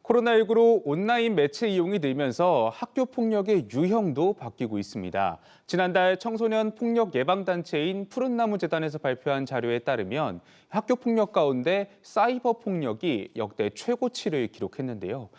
코로나19로 온라인 매체 이용이 늘면서 학교 폭력의 유형도 바뀌고 있습니다. 지난달 청소년 폭력 예방단체인 푸른나무재단에서 발표한 자료에 따르면 학교 폭력 가운데 사이버 폭력이 역대 최고치를 기록했는데요.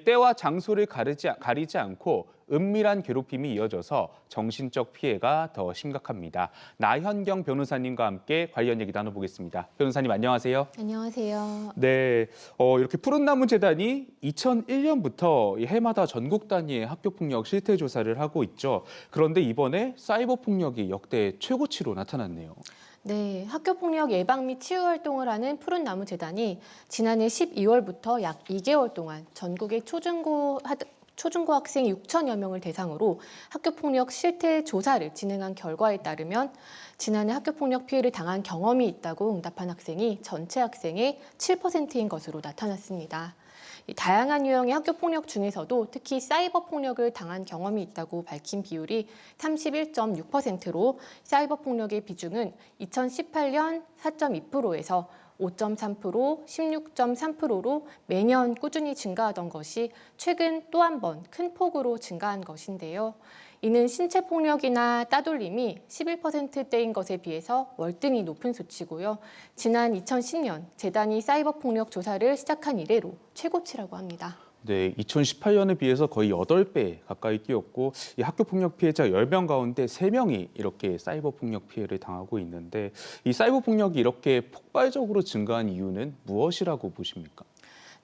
때와 장소를 가리지 않고 은밀한 괴롭힘이 이어져서 정신적 피해가 더 심각합니다. 나현경 변호사님과 함께 관련 얘기 나눠보겠습니다. 변호사님 안녕하세요. 안녕하세요. 네, 이렇게 푸른나무 재단이 2001년부터 해마다 전국 단위의 학교폭력 실태 조사를 하고 있죠. 그런데 이번에 사이버 폭력이 역대 최고치로 나타났네요. 네, 학교폭력 예방 및 치유 활동을 하는 푸른나무 재단이 지난해 12월부터 약 2개월 동안 전국의 초중고 학생 6천여 명을 대상으로 학교폭력 실태 조사를 진행한 결과에 따르면 지난해 학교폭력 피해를 당한 경험이 있다고 응답한 학생이 전체 학생의 7%인 것으로 나타났습니다. 다양한 유형의 학교폭력 중에서도 특히 사이버 폭력을 당한 경험이 있다고 밝힌 비율이 31.6%로 사이버 폭력의 비중은 2018년 4.2%에서 5.3%, 16.3%로 매년 꾸준히 증가하던 것이 최근 또 한 번 큰 폭으로 증가한 것인데요. 이는 신체 폭력이나 따돌림이 11%대인 것에 비해서 월등히 높은 수치고요. 지난 2010년 재단이 사이버 폭력 조사를 시작한 이래로 최고치라고 합니다. 네, 2018년에 비해서 거의 8배 가까이 뛰었고 이 학교폭력 피해자 10명 가운데 3명이 이렇게 사이버 폭력 피해를 당하고 있는데 이 사이버 폭력이 이렇게 폭발적으로 증가한 이유는 무엇이라고 보십니까?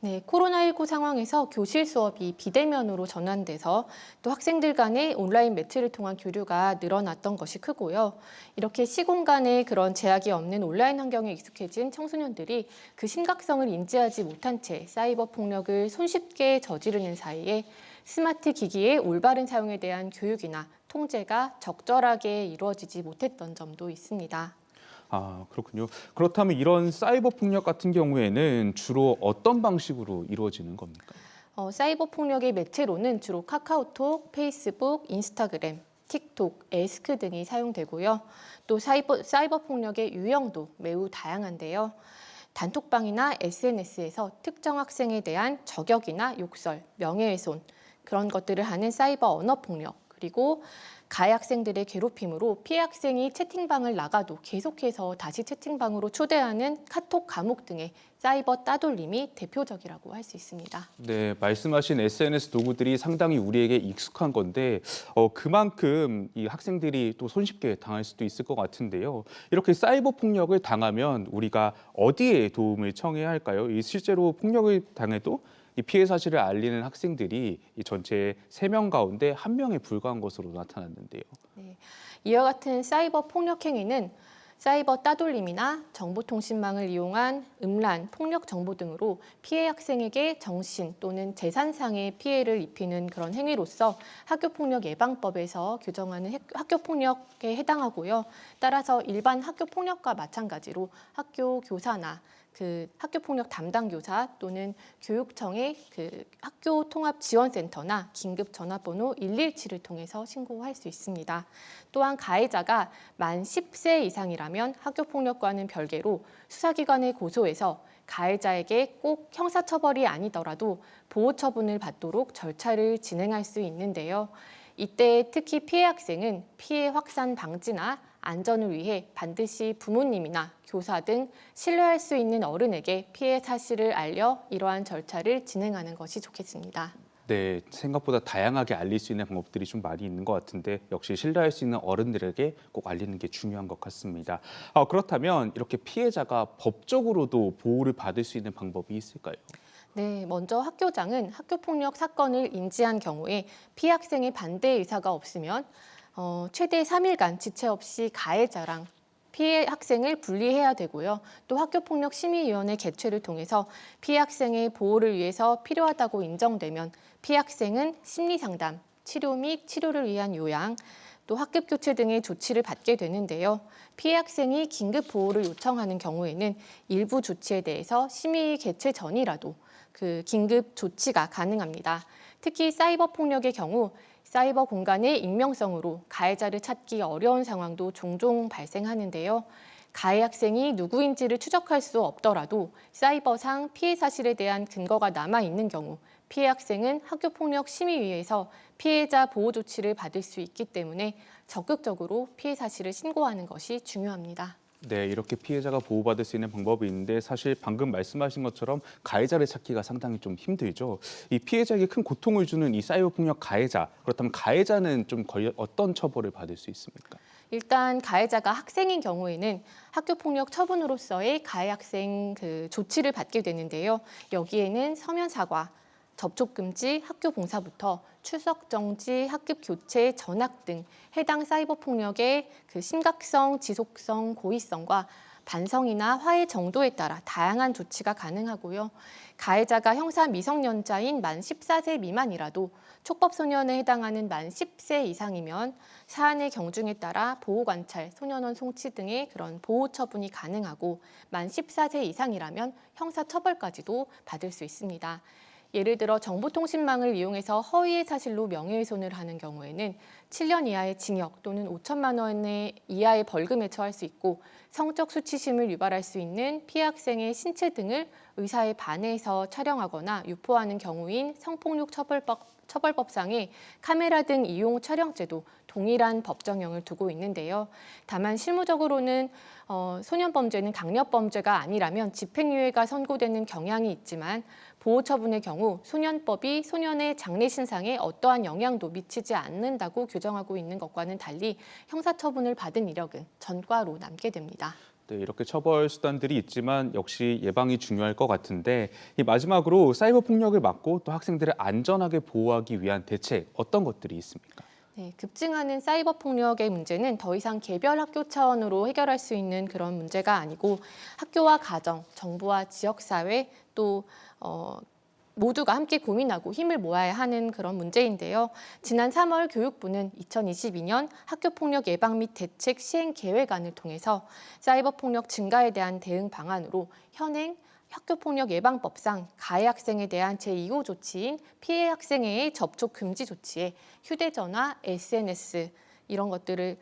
네, 코로나19 상황에서 교실 수업이 비대면으로 전환돼서 또 학생들 간의 온라인 매체를 통한 교류가 늘어났던 것이 크고요. 이렇게 시공간에 그런 제약이 없는 온라인 환경에 익숙해진 청소년들이 그 심각성을 인지하지 못한 채 사이버 폭력을 손쉽게 저지르는 사이에 스마트 기기의 올바른 사용에 대한 교육이나 통제가 적절하게 이루어지지 못했던 점도 있습니다. 아, 그렇군요. 그렇다면 이런 사이버 폭력 같은 경우에는 주로 어떤 방식으로 이루어지는 겁니까? 사이버 폭력의 매체로는 주로 카카오톡, 페이스북, 인스타그램, 틱톡, 에스크 등이 사용되고요. 또 사이버 폭력의 유형도 매우 다양한데요. 단톡방이나 SNS에서 특정 학생에 대한 저격이나 욕설, 명예훼손 그런 것들을 하는 사이버 언어 폭력 그리고 가해 학생들의 괴롭힘으로 피해 학생이 채팅방을 나가도 계속해서 다시 채팅방으로 초대하는 카톡 감옥 등의 사이버 따돌림이 대표적이라고 할 수 있습니다. 네, 말씀하신 SNS 도구들이 상당히 우리에게 익숙한 건데 그만큼 이 학생들이 또 손쉽게 당할 수도 있을 것 같은데요. 이렇게 사이버 폭력을 당하면 우리가 어디에 도움을 청해야 할까요? 이 실제로 폭력을 당해도 이 피해 사실을 알리는 학생들이 이 전체 3명 가운데 1명에 불과한 것으로 나타났는데요. 네, 이와 같은 사이버 폭력 행위는 사이버 따돌림이나 정보통신망을 이용한 음란, 폭력 정보 등으로 피해 학생에게 정신 또는 재산상의 피해를 입히는 그런 행위로서 학교폭력 예방법에서 규정하는 학교폭력에 해당하고요. 따라서 일반 학교폭력과 마찬가지로 학교 교사나 학교폭력 담당 교사 또는 교육청의 학교통합지원센터나 긴급전화번호 117을 통해서 신고할 수 있습니다. 또한 가해자가 만 10세 이상이라면 학교폭력과는 별개로 수사기관에 고소해서 가해자에게 꼭 형사처벌이 아니더라도 보호처분을 받도록 절차를 진행할 수 있는데요. 이때 특히 피해 학생은 피해 확산 방지나 안전을 위해 반드시 부모님이나 교사 등 신뢰할 수 있는 어른에게 피해 사실을 알려 이러한 절차를 진행하는 것이 좋겠습니다. 네, 생각보다 다양하게 알릴 수 있는 방법들이 좀 많이 있는 것 같은데 역시 신뢰할 수 있는 어른들에게 꼭 알리는 게 중요한 것 같습니다. 그렇다면 이렇게 피해자가 법적으로도 보호를 받을 수 있는 방법이 있을까요? 네, 먼저 학교장은 학교폭력 사건을 인지한 경우에 피해 학생의 반대 의사가 없으면 최대 3일간 지체 없이 가해자랑 피해 학생을 분리해야 되고요. 또 학교폭력심의위원회 개최를 통해서 피해 학생의 보호를 위해서 필요하다고 인정되면 피해 학생은 심리상담, 치료 및 치료를 위한 요양, 또 학급 교체 등의 조치를 받게 되는데요. 피해 학생이 긴급 보호를 요청하는 경우에는 일부 조치에 대해서 심의 개최 전이라도 긴급 조치가 가능합니다. 특히 사이버 폭력의 경우 사이버 공간의 익명성으로 가해자를 찾기 어려운 상황도 종종 발생하는데요. 가해 학생이 누구인지를 추적할 수 없더라도 사이버상 피해 사실에 대한 근거가 남아 있는 경우 피해 학생은 학교폭력심의위에서 피해자 보호 조치를 받을 수 있기 때문에 적극적으로 피해 사실을 신고하는 것이 중요합니다. 네, 이렇게 피해자가 보호받을 수 있는 방법이 있는데 사실 방금 말씀하신 것처럼 가해자를 찾기가 상당히 좀 힘들죠. 이 피해자에게 큰 고통을 주는 이 사이버 폭력 가해자, 그렇다면 가해자는 좀 어떤 처벌을 받을 수 있습니까? 일단 가해자가 학생인 경우에는 학교폭력 처분으로서의 가해 학생 조치를 받게 되는데요. 여기에는 서면 사과, 접촉 금지, 학교 봉사부터 출석 정지, 학급 교체, 전학 등 해당 사이버 폭력의 심각성, 지속성, 고의성과 반성이나 화해 정도에 따라 다양한 조치가 가능하고요. 가해자가 형사 미성년자인 만 14세 미만이라도 촉법소년에 해당하는 만 10세 이상이면 사안의 경중에 따라 보호관찰, 소년원 송치 등의 그런 보호 처분이 가능하고 만 14세 이상이라면 형사처벌까지도 받을 수 있습니다. 예를 들어 정보통신망을 이용해서 허위의 사실로 명예훼손을 하는 경우에는 7년 이하의 징역 또는 5천만 원 이하의 벌금에 처할 수 있고 성적 수치심을 유발할 수 있는 피해 학생의 신체 등을 의사에 반해서 촬영하거나 유포하는 경우인 성폭력 처벌법상의 카메라 등 이용 촬영죄도 동일한 법정형을 두고 있는데요. 다만 실무적으로는 소년범죄는 강력범죄가 아니라면 집행유예가 선고되는 경향이 있지만 보호처분의 경우 소년법이 소년의 장래신상에 어떠한 영향도 미치지 않는다고 규정하고 있는 것과는 달리 형사처분을 받은 이력은 전과로 남게 됩니다. 네, 이렇게 처벌 수단들이 있지만 역시 예방이 중요할 것 같은데 이 마지막으로 사이버 폭력을 막고 또 학생들을 안전하게 보호하기 위한 대책 어떤 것들이 있습니까? 네, 급증하는 사이버 폭력의 문제는 더 이상 개별 학교 차원으로 해결할 수 있는 그런 문제가 아니고 학교와 가정, 정부와 지역사회 또 모두가 함께 고민하고 힘을 모아야 하는 그런 문제인데요. 지난 3월 교육부는 2022년 학교폭력 예방 및 대책 시행 계획안을 통해서 사이버 폭력 증가에 대한 대응 방안으로 현행 학교폭력 예방법상 가해 학생에 대한 제2호 조치인 피해 학생의 접촉 금지 조치에 휴대전화, SNS 이런 것들을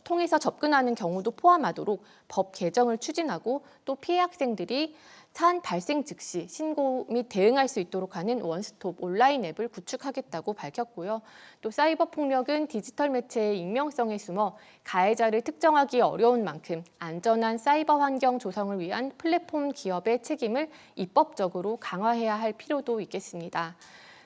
통해서 접근하는 경우도 포함하도록 법 개정을 추진하고 또 피해 학생들이 사안 발생 즉시 신고 및 대응할 수 있도록 하는 원스톱 온라인 앱을 구축하겠다고 밝혔고요. 또 사이버 폭력은 디지털 매체의 익명성에 숨어 가해자를 특정하기 어려운 만큼 안전한 사이버 환경 조성을 위한 플랫폼 기업의 책임을 입법적으로 강화해야 할 필요도 있겠습니다.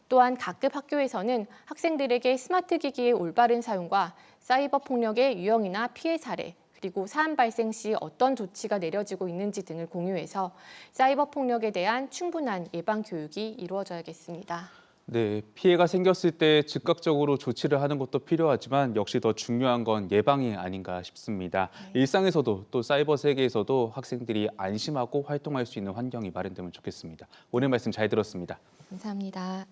또한 각급 학교에서는 학생들에게 스마트 기기의 올바른 사용과 사이버 폭력의 유형이나 피해 사례, 그리고 사안 발생 시 어떤 조치가 내려지고 있는지 등을 공유해서 사이버 폭력에 대한 충분한 예방 교육이 이루어져야겠습니다. 네, 피해가 생겼을 때 즉각적으로 조치를 하는 것도 필요하지만 역시 더 중요한 건 예방이 아닌가 싶습니다. 네. 일상에서도 또 사이버 세계에서도 학생들이 안심하고 활동할 수 있는 환경이 마련되면 좋겠습니다. 오늘 말씀 잘 들었습니다. 감사합니다.